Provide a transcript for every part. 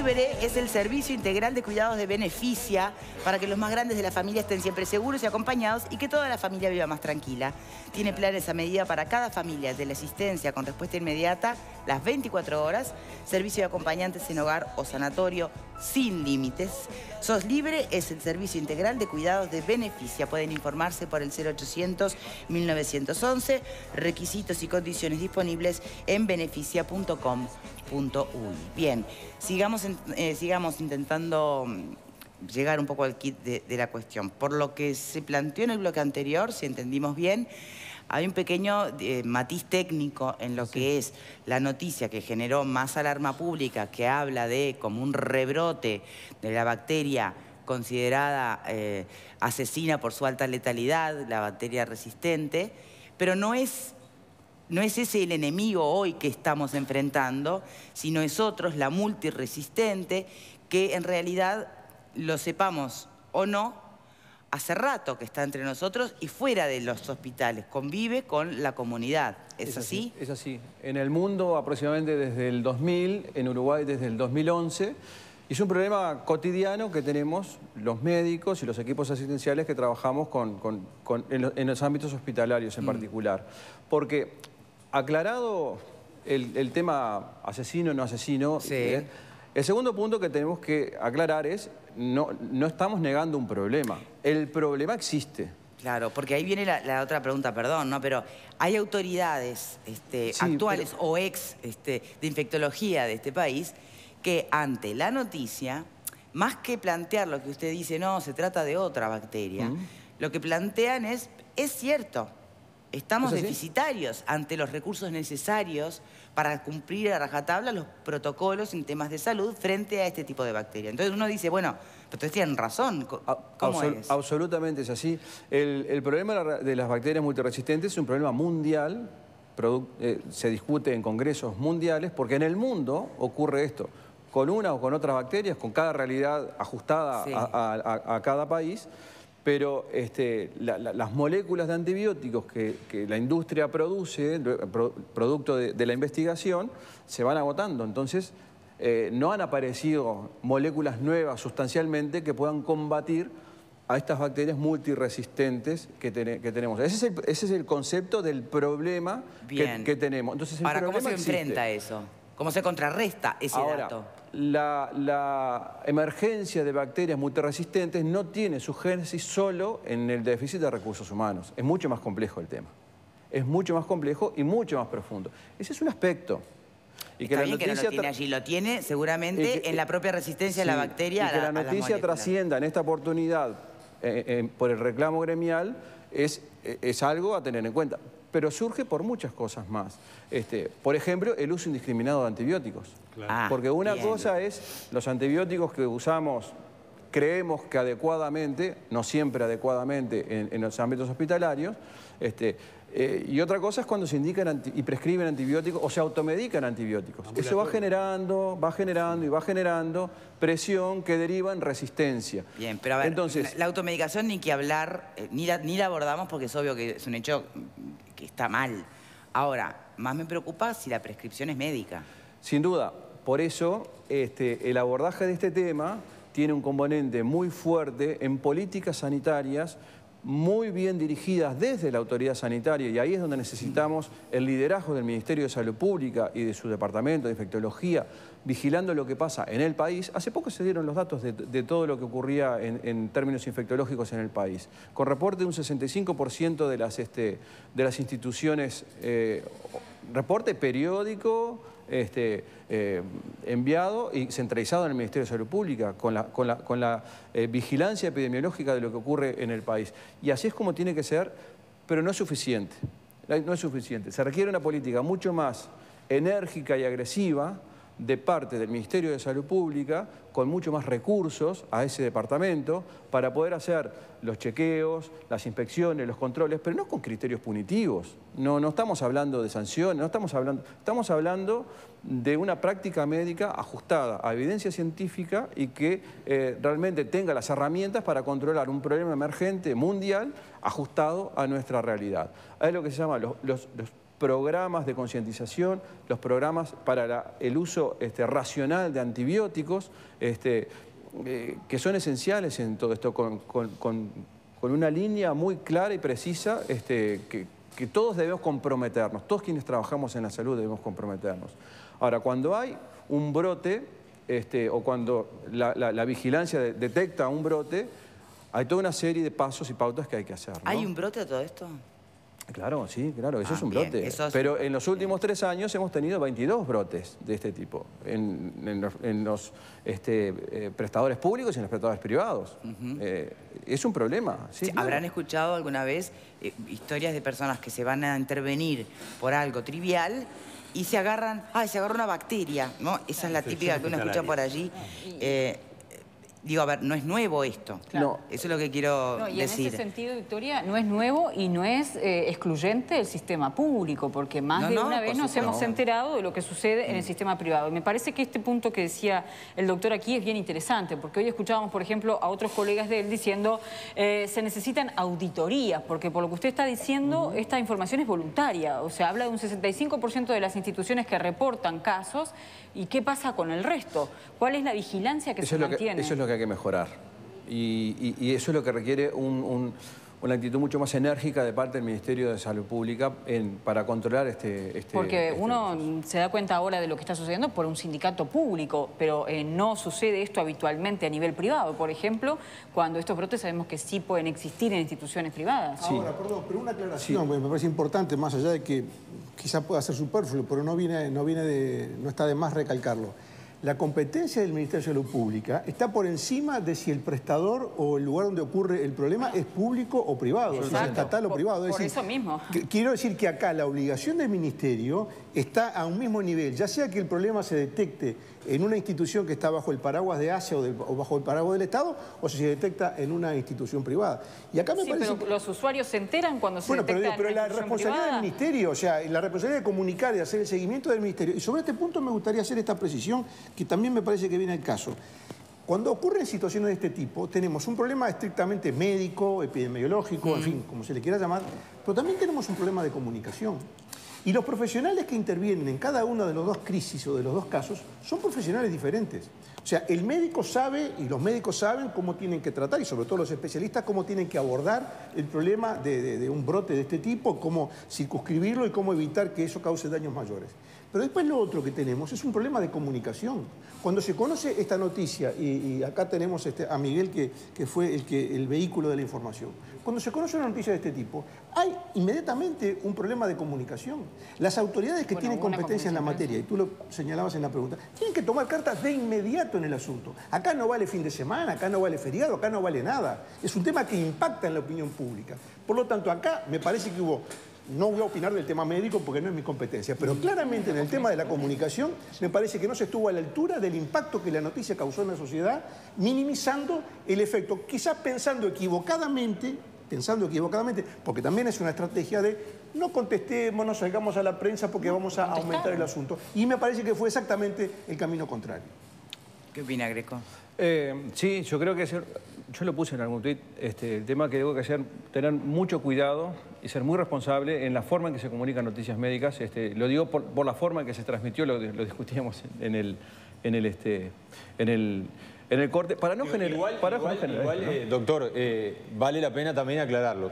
Libre es el servicio integral de cuidados de Beneficia para que los más grandes de la familia estén siempre seguros y acompañados y que toda la familia viva más tranquila. Tiene planes a medida para cada familia, de la asistencia con respuesta inmediata, las 24 horas, servicio de acompañantes en hogar o sanatorio sin límites. SOS Libre es el servicio integral de cuidados de Beneficia. Pueden informarse por el 0800-1911, requisitos y condiciones disponibles en beneficia.com.uy. Bien, sigamos intentando llegar un poco al kit de la cuestión. Por lo que se planteó en el bloque anterior, si entendimos bien, hay un pequeño matiz técnico en lo que es la noticia que generó más alarma pública, que habla de como un rebrote de la bacteria considerada asesina por su alta letalidad, la bacteria resistente, pero no es ese el enemigo hoy que estamos enfrentando, sino es otro, es la multiresistente, que en realidad, lo sepamos o no, hace rato que está entre nosotros y fuera de los hospitales, convive con la comunidad. ¿Es así? Es así. En el mundo aproximadamente desde el 2000, en Uruguay desde el 2011, y es un problema cotidiano que tenemos los médicos y los equipos asistenciales que trabajamos en los ámbitos hospitalarios en particular. Porque aclarado el tema asesino o no asesino, el segundo punto que tenemos que aclarar es no estamos negando un problema. El problema existe. Claro, porque ahí viene la otra pregunta, perdón, ¿no? Pero hay autoridades actuales o ex de infectología de este país que ante la noticia, más que plantear lo que usted dice, no, se trata de otra bacteria, lo que plantean es cierto, estamos deficitarios ante los recursos necesarios para cumplir a rajatabla los protocolos en temas de salud frente a este tipo de bacterias. Entonces uno dice, bueno, pero ustedes tienen razón, ¿cómo es? Absolutamente es así. El problema de las bacterias multiresistentes es un problema mundial, se discute en congresos mundiales, porque en el mundo ocurre esto, con una o con otras bacterias, con cada realidad ajustada a cada país, pero las moléculas de antibióticos que la industria produce, producto de la investigación, se van agotando. Entonces, no han aparecido moléculas nuevas sustancialmente que puedan combatir a estas bacterias multiresistentes que tenemos. Ese es el concepto del problema que tenemos. Entonces, ahora, ¿cómo se enfrenta eso? ¿Cómo se contrarresta ese dato? La emergencia de bacterias multiresistentes no tiene su génesis solo en el déficit de recursos humanos. Es mucho más complejo el tema. Es mucho más complejo y mucho más profundo. Ese es un aspecto. Y que la noticia no lo tiene allí, lo tiene seguramente en la propia resistencia de la bacteria. Y que la noticia trascienda en esta oportunidad por el reclamo gremial es algo a tener en cuenta. Pero surge por muchas cosas más. Por ejemplo, el uso indiscriminado de antibióticos. Claro. Porque una cosa es los antibióticos que usamos, creemos que adecuadamente, no siempre adecuadamente en los ámbitos hospitalarios, y otra cosa es cuando se indican y prescriben antibióticos o se automedican antibióticos. Eso va generando presión que deriva en resistencia. Bien, pero a ver, entonces, la automedicación ni que hablar, ni la abordamos porque es obvio que es un hecho que está mal. Ahora, más me preocupa si la prescripción es médica. Sin duda. Por eso, el abordaje de este tema tiene un componente muy fuerte en políticas sanitarias muy bien dirigidas desde la autoridad sanitaria, y ahí es donde necesitamos el liderazgo del Ministerio de Salud Pública y de su departamento de infectología, vigilando lo que pasa en el país. Hace poco se dieron los datos de todo lo que ocurría en términos infectológicos en el país, con reporte de un 65% de las instituciones, reporte periódico, enviado y centralizado en el Ministerio de Salud Pública, con la vigilancia epidemiológica de lo que ocurre en el país. Y así es como tiene que ser, pero no es suficiente. No es suficiente. Se requiere una política mucho más enérgica y agresiva de parte del Ministerio de Salud Pública, con mucho más recursos a ese departamento, para poder hacer los chequeos, las inspecciones, los controles, pero no con criterios punitivos. No estamos hablando de sanciones, estamos hablando de una práctica médica ajustada a evidencia científica y que realmente tenga las herramientas para controlar un problema emergente mundial ajustado a nuestra realidad. Es lo que se llama programas de concientización, los programas para el uso racional de antibióticos, que son esenciales en todo esto, con una línea muy clara y precisa, que todos debemos comprometernos, todos quienes trabajamos en la salud debemos comprometernos. Ahora, cuando hay un brote, o cuando la vigilancia detecta un brote, hay toda una serie de pasos y pautas que hay que hacer, ¿no? ¿Hay un brote a todo esto? Claro, sí, claro, eso es un bien, brote. Pero en los últimos 3 años hemos tenido 22 brotes de este tipo en los prestadores públicos y en los prestadores privados. Es un problema. Sí, claro. ¿Habrán escuchado alguna vez historias de personas que se van a intervenir por algo trivial y se agarran, se agarra una bacteria, ¿no? Esa es la típica que uno escucha por allí. Digo, a ver, no es nuevo esto. Claro. Eso es lo que quiero y decir. en ese sentido, Victoria, no es nuevo y no es excluyente del sistema público, porque más de una vez nos hemos enterado de lo que sucede en el sistema privado. Y me parece que este punto que decía el doctor aquí es bien interesante, porque hoy escuchábamos, por ejemplo, a otros colegas de él diciendo se necesitan auditorías, porque por lo que usted está diciendo, esta información es voluntaria. O sea, habla de un 65% de las instituciones que reportan casos. ¿Y qué pasa con el resto? ¿Cuál es la vigilancia que se mantiene? Eso es lo que hay que mejorar. Y eso es lo que requiere una actitud mucho más enérgica de parte del Ministerio de Salud Pública para controlar Porque uno se da cuenta ahora de lo que está sucediendo por un sindicato público, pero no sucede esto habitualmente a nivel privado. Por ejemplo, cuando estos brotes sabemos que sí pueden existir en instituciones privadas. Sí. Ahora, perdón, pero una aclaración, me parece importante, más allá de que quizá pueda ser superfluo, pero no está de más recalcarlo. La competencia del Ministerio de Salud Pública está por encima de si el prestador o el lugar donde ocurre el problema es público o privado, si es estatal o privado. Por eso mismo. Quiero decir que acá la obligación del Ministerio está a un mismo nivel, ya sea que el problema se detecte en una institución que está bajo el paraguas de ACE o bajo el paraguas del Estado, o si se detecta en una institución privada. Y acá me parece pero los usuarios se enteran cuando se detecta pero en la una institución responsabilidad privada. del Ministerio, o sea, la responsabilidad de comunicar y hacer el seguimiento del Ministerio. Y sobre este punto me gustaría hacer esta precisión, que también me parece que viene al caso. Cuando ocurren situaciones de este tipo, tenemos un problema estrictamente médico, epidemiológico, en fin, como se le quiera llamar, pero también tenemos un problema de comunicación. Y los profesionales que intervienen en cada una de los dos crisis o de los dos casos son profesionales diferentes. O sea, el médico sabe y los médicos saben cómo tienen que tratar, y sobre todo los especialistas, cómo tienen que abordar el problema de un brote de este tipo, cómo circunscribirlo y cómo evitar que eso cause daños mayores. Pero después lo otro que tenemos es un problema de comunicación. Cuando se conoce esta noticia, y acá tenemos a Miguel que fue el vehículo de la información, cuando se conoce una noticia de este tipo, hay inmediatamente un problema de comunicación. Las autoridades que tienen competencia en la materia, y tú lo señalabas en la pregunta, tienen que tomar cartas de inmediato en el asunto. Acá no vale fin de semana, acá no vale feriado, acá no vale nada. Es un tema que impacta en la opinión pública. Por lo tanto, acá me parece que hubo... No voy a opinar del tema médico porque no es mi competencia, pero claramente en el tema de la comunicación me parece que no se estuvo a la altura del impacto que la noticia causó en la sociedad, minimizando el efecto, quizás pensando equivocadamente, porque también es una estrategia de no contestemos, no salgamos a la prensa porque vamos a aumentar el asunto. Y me parece que fue exactamente el camino contrario. ¿Qué opina, Greco? Sí, yo creo que yo lo puse en algún tuit, el tema que debo que hacer, tener mucho cuidado y ser muy responsable en la forma en que se comunican noticias médicas. Lo digo por la forma en que se transmitió, lo discutíamos en el corte, para no generar... Igual, doctor, vale la pena también aclararlo.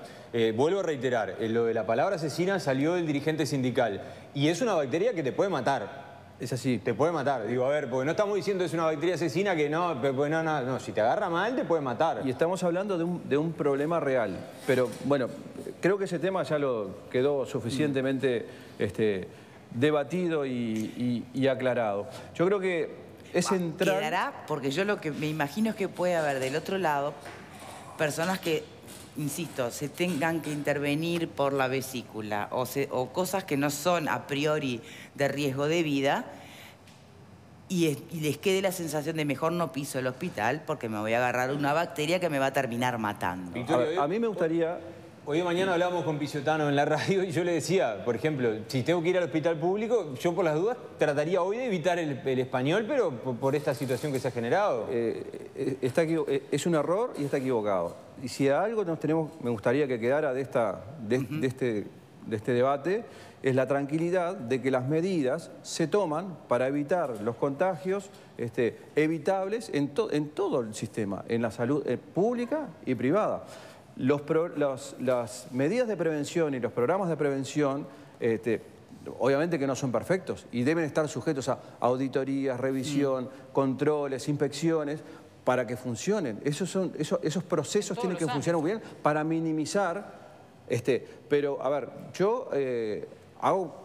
Vuelvo a reiterar, lo de la palabra asesina salió del dirigente sindical y es una bacteria que te puede matar. Es así. Te puede matar. Digo, a ver, porque no estamos diciendo que es una bacteria asesina que no, no, si te agarra mal te puede matar. Y estamos hablando de un problema real. Pero bueno, creo que ese tema ya lo quedó suficientemente debatido y aclarado. Yo creo que es central... Quedará, porque yo lo que me imagino es que puede haber del otro lado personas que, insisto, se tengan que intervenir por la vesícula o cosas que no son a priori de riesgo de vida y les quede la sensación de mejor no piso el hospital porque me voy a agarrar una bacteria que me va a terminar matando. A mí me gustaría... Hoy de mañana hablábamos con Pisotano en la radio y yo le decía, por ejemplo, si tengo que ir al hospital público, yo por las dudas trataría hoy de evitar el español, pero por esta situación que se ha generado. Es un error y está equivocado. Y si algo me gustaría que quedara de este debate, es la tranquilidad de que las medidas se toman para evitar los contagios evitables en todo el sistema, en la salud pública y privada. Las medidas de prevención y los programas de prevención, obviamente que no son perfectos y deben estar sujetos a auditorías, revisión, controles, inspecciones, para que funcionen. Esos procesos tienen que funcionar muy bien para minimizar. Pero, a ver, yo hago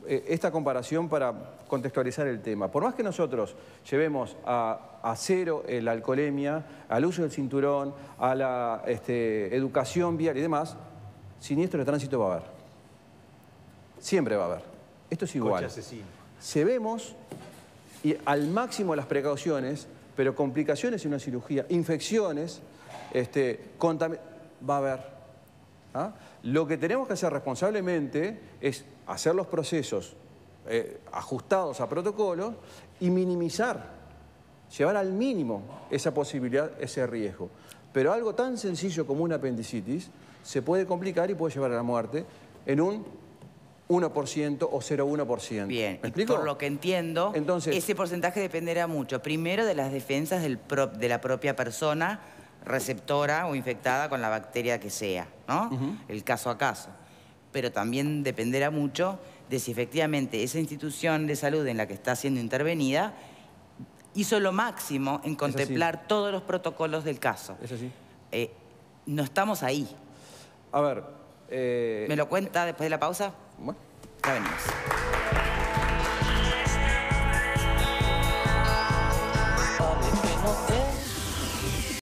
esta comparación para contextualizar el tema. Por más que nosotros llevemos a cero la alcoholemia, al uso del cinturón, a la educación vial y demás, siniestros de tránsito va a haber. Siempre va a haber. Esto es igual. Llevemos al máximo las precauciones, pero complicaciones en una cirugía, infecciones, va a haber. ¿Ah? Lo que tenemos que hacer responsablemente es hacer los procesos ajustados a protocolos y minimizar, llevar al mínimo esa posibilidad, ese riesgo. Pero algo tan sencillo como una apendicitis se puede complicar y puede llevar a la muerte en un 1% o 0,1%. Bien, ¿Me explico? Por lo que entiendo, entonces, ese porcentaje dependerá mucho, primero, de las defensas de la propia persona receptora o infectada con la bacteria que sea, ¿no? El caso a caso. Pero también dependerá mucho de si efectivamente esa institución de salud en la que está siendo intervenida hizo lo máximo en contemplar todos los protocolos del caso. Es así. No estamos ahí. A ver... ¿Me lo cuenta después de la pausa? Bueno. Ya venimos.